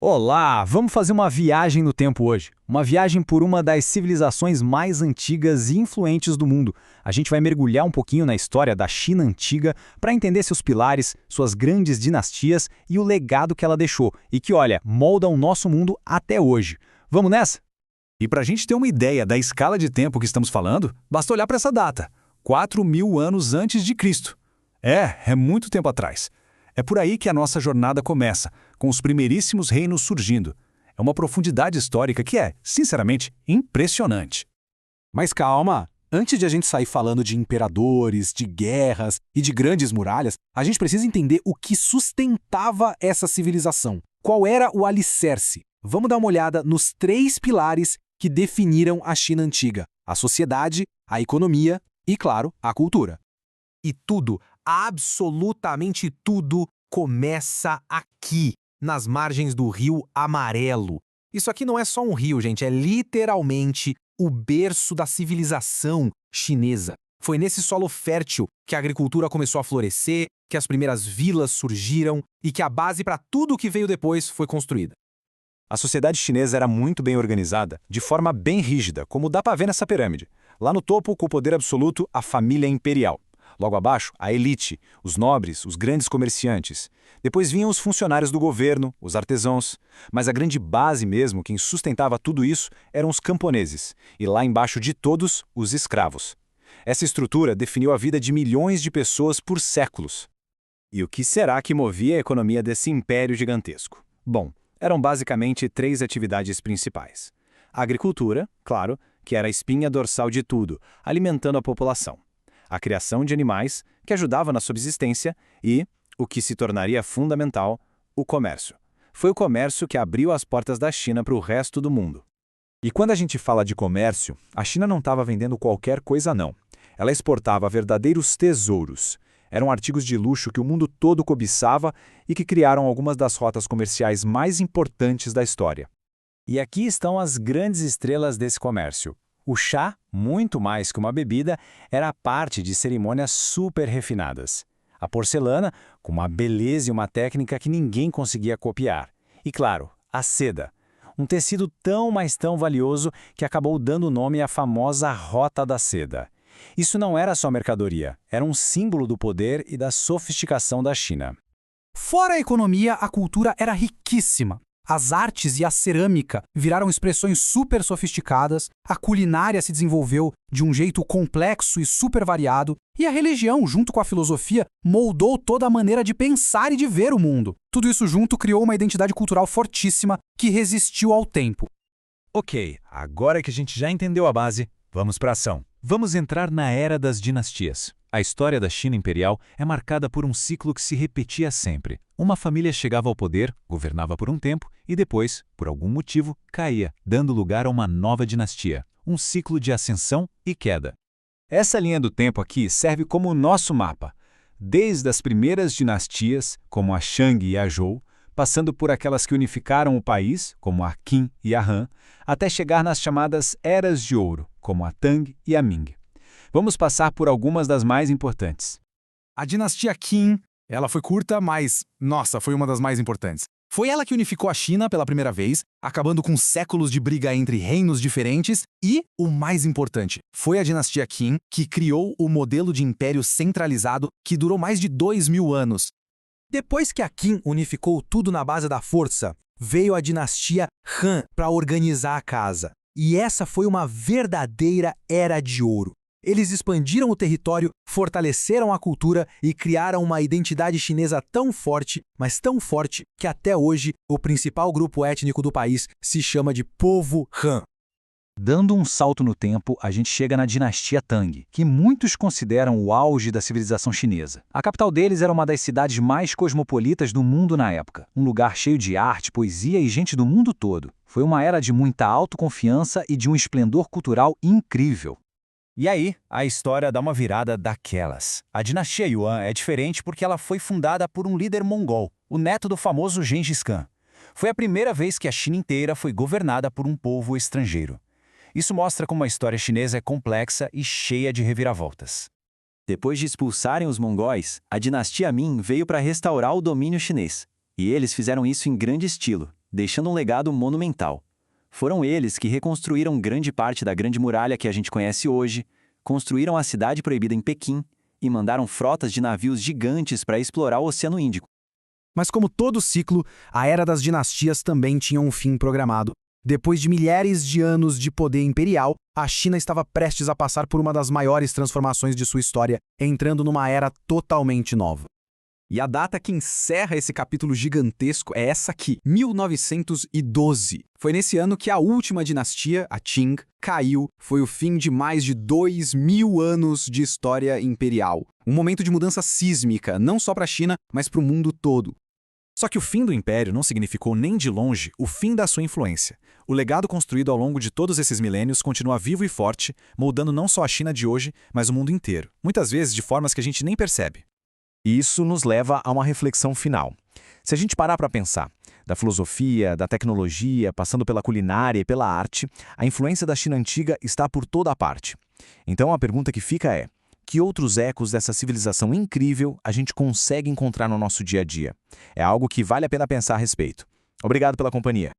Olá, vamos fazer uma viagem no tempo hoje. Uma viagem por uma das civilizações mais antigas e influentes do mundo. A gente vai mergulhar um pouquinho na história da China antiga para entender seus pilares, suas grandes dinastias e o legado que ela deixou e que, olha, molda o nosso mundo até hoje. Vamos nessa? E para a gente ter uma ideia da escala de tempo que estamos falando, basta olhar para essa data, 4.000 anos antes de Cristo. É muito tempo atrás. É por aí que a nossa jornada começa, com os primeiríssimos reinos surgindo. É uma profundidade histórica que é, sinceramente, impressionante. Mas calma! Antes de a gente sair falando de imperadores, de guerras e de grandes muralhas, a gente precisa entender o que sustentava essa civilização. Qual era o alicerce? Vamos dar uma olhada nos 3 pilares que definiram a China antiga: a sociedade, a economia e, claro, a cultura. E tudo, absolutamente tudo, começa aqui, nas margens do Rio Amarelo. Isso aqui não é só um rio, gente, é literalmente o berço da civilização chinesa. Foi nesse solo fértil que a agricultura começou a florescer, que as primeiras vilas surgiram e que a base para tudo o que veio depois foi construída. A sociedade chinesa era muito bem organizada, de forma bem rígida, como dá para ver nessa pirâmide. Lá no topo, com o poder absoluto, a família imperial. Logo abaixo, a elite, os nobres, os grandes comerciantes. Depois vinham os funcionários do governo, os artesãos. Mas a grande base mesmo, quem sustentava tudo isso, eram os camponeses. E lá embaixo de todos, os escravos. Essa estrutura definiu a vida de milhões de pessoas por séculos. E o que será que movia a economia desse império gigantesco? Bom, eram basicamente 3 atividades principais. A agricultura, claro, que era a espinha dorsal de tudo, alimentando a população. A criação de animais, que ajudava na subsistência, e, o que se tornaria fundamental, o comércio. Foi o comércio que abriu as portas da China para o resto do mundo. E quando a gente fala de comércio, a China não estava vendendo qualquer coisa não. Ela exportava verdadeiros tesouros. Eram artigos de luxo que o mundo todo cobiçava e que criaram algumas das rotas comerciais mais importantes da história. E aqui estão as grandes estrelas desse comércio. O chá, muito mais que uma bebida, era parte de cerimônias super refinadas. A porcelana, com uma beleza e uma técnica que ninguém conseguia copiar. E claro, a seda. Um tecido tão, mas tão valioso que acabou dando nome à famosa Rota da Seda. Isso não era só mercadoria, era um símbolo do poder e da sofisticação da China. Fora a economia, a cultura era riquíssima. As artes e a cerâmica viraram expressões super sofisticadas, a culinária se desenvolveu de um jeito complexo e super variado, e a religião, junto com a filosofia, moldou toda a maneira de pensar e de ver o mundo. Tudo isso junto criou uma identidade cultural fortíssima que resistiu ao tempo. Ok, agora que a gente já entendeu a base, vamos para a ação. Vamos entrar na Era das Dinastias. A história da China imperial é marcada por um ciclo que se repetia sempre. Uma família chegava ao poder, governava por um tempo e depois, por algum motivo, caía, dando lugar a uma nova dinastia. Um ciclo de ascensão e queda. Essa linha do tempo aqui serve como o nosso mapa. Desde as primeiras dinastias, como a Shang e a Zhou, passando por aquelas que unificaram o país, como a Qin e a Han, até chegar nas chamadas Eras de Ouro, como a Tang e a Ming. Vamos passar por algumas das mais importantes. A dinastia Qin, ela foi curta, mas, nossa, foi uma das mais importantes. Foi ela que unificou a China pela primeira vez, acabando com séculos de briga entre reinos diferentes e, o mais importante, foi a dinastia Qin que criou o modelo de império centralizado que durou mais de 2.000 anos. Depois que a Qin unificou tudo na base da força, veio a dinastia Han para organizar a casa. E essa foi uma verdadeira era de ouro. Eles expandiram o território, fortaleceram a cultura e criaram uma identidade chinesa tão forte, mas tão forte, que até hoje o principal grupo étnico do país se chama de povo Han. Dando um salto no tempo, a gente chega na dinastia Tang, que muitos consideram o auge da civilização chinesa. A capital deles era uma das cidades mais cosmopolitas do mundo na época, um lugar cheio de arte, poesia e gente do mundo todo. Foi uma era de muita autoconfiança e de um esplendor cultural incrível. E aí, a história dá uma virada daquelas. A dinastia Yuan é diferente porque ela foi fundada por um líder mongol, o neto do famoso Gengis Khan. Foi a primeira vez que a China inteira foi governada por um povo estrangeiro. Isso mostra como a história chinesa é complexa e cheia de reviravoltas. Depois de expulsarem os mongóis, a dinastia Ming veio para restaurar o domínio chinês. E eles fizeram isso em grande estilo. deixando um legado monumental. Foram eles que reconstruíram grande parte da Grande Muralha que a gente conhece hoje, construíram a Cidade Proibida em Pequim e mandaram frotas de navios gigantes para explorar o Oceano Índico. Mas como todo ciclo, a Era das Dinastias também tinha um fim programado. Depois de milhares de anos de poder imperial, a China estava prestes a passar por uma das maiores transformações de sua história, entrando numa era totalmente nova. E a data que encerra esse capítulo gigantesco é essa aqui, 1912. Foi nesse ano que a última dinastia, a Qing, caiu. Foi o fim de mais de 2000 anos de história imperial. Um momento de mudança sísmica, não só para a China, mas para o mundo todo. Só que o fim do império não significou nem de longe o fim da sua influência. O legado construído ao longo de todos esses milênios continua vivo e forte, moldando não só a China de hoje, mas o mundo inteiro, muitas vezes de formas que a gente nem percebe. E isso nos leva a uma reflexão final. Se a gente parar para pensar, da filosofia, da tecnologia, passando pela culinária e pela arte, a influência da China antiga está por toda a parte. Então a pergunta que fica é: que outros ecos dessa civilização incrível a gente consegue encontrar no nosso dia a dia? É algo que vale a pena pensar a respeito. Obrigado pela companhia.